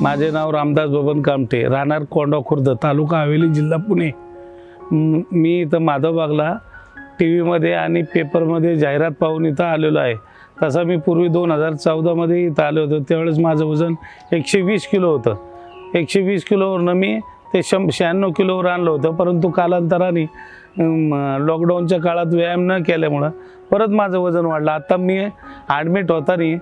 माझे नाव रामदास बबन कामटे, राहणार कोंडा खुर्द, तालुका हवेली, जिल्हा पुणे। मी इथं माधवबागला टी व्हीमध्ये आणि पेपरमध्ये जाहिरात पाहून इथं आलेलो आहे। तसा मी पूर्वी 2014मध्ये इथं आलो होतो, त्यावेळेस माझं वजन 120 किलो होतं। 120 किलोवरनं मी ते 96 किलोवर आणलं होतं, परंतु कालांतराने लॉकडाऊनच्या काळात व्यायाम न केल्यामुळं परत माझं वजन वाढलं। आता मी ॲडमिट होताना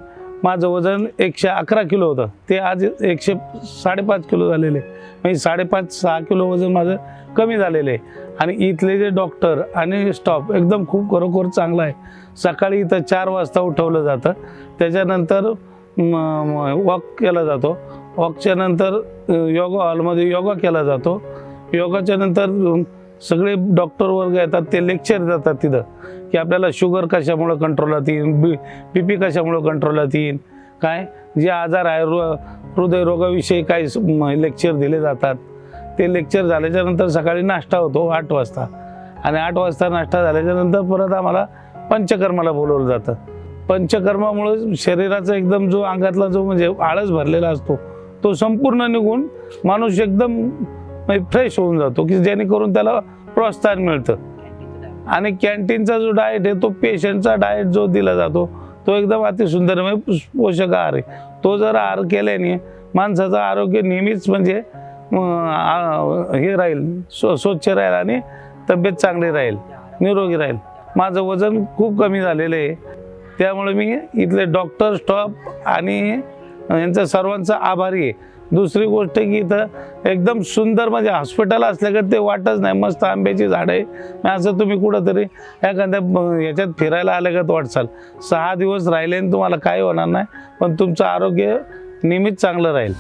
माझं वजन 111 किलो होतं, ते आज 105 किलो झालेले, म्हणजे 5.5-6 किलो वजन माझं कमी झालेलं आहे। आणि इथले जे डॉक्टर आणि स्टाफ एकदम खूप खरोखर चांगला आहे। सकाळी इथं 4 वाजता उठवलं जातं, त्याच्यानंतर वॉक केला जातो, वॉकच्या नंतर योगा हॉलमध्ये योगा केला जातो, योगाच्या नंतर सगळे डॉक्टर वर्ग येतात, ते लेक्चर देतात तिथं की आपल्याला शुगर कशामुळं कंट्रोलात येईल, BP कशामुळं कंट्रोलात येईल, काय जे आजार आहे हृदयरोगाविषयी काही लेक्चर दिले जातात। ते लेक्चर झाल्याच्यानंतर सकाळी नाश्ता होतो 8 वाजता, आणि 8 वाजता नाश्ता झाल्याच्यानंतर परत आम्हाला पंचकर्माला बोलवलं जातं। पंचकर्मामुळं शरीराचा एकदम जो अंगातला जो म्हणजे आळस भरलेला असतो तो संपूर्ण निघून माणूस एकदम फ्रेश होऊन जातो, की जेणेकरून त्याला प्रोत्साहन मिळतं। आणि कॅन्टीनचा जो डाएट आहे तो पेशंटचा डाएट जो दिला जातो तो एकदम अतिसुंदर पोषक आहार आहे। तो जर आहार केल्याने माणसाचं आरोग्य नेहमीच म्हणजे हे राहील, स्वच्छ राहील आणि तब्येत चांगली राहील, निरोगी राहील। माझं वजन खूप कमी झालेलं आहे, त्यामुळे मी इथले डॉक्टर स्टाफ आणि यांचा सर्वांचा आभारी आहे। दुसरी गोष्ट की इथं एकदम सुंदर म्हणजे हॉस्पिटल असल्याकडे ते वाटच नाही, मस्त आंब्याची झाडं आहे। असं तुम्ही कुठंतरी एखाद्या याच्यात फिरायला आल्यागत वाटसाल। 6 दिवस राहिले तुम्हाला काही होणार नाही, पण तुमचं आरोग्य नेहमीच चांगलं राहील।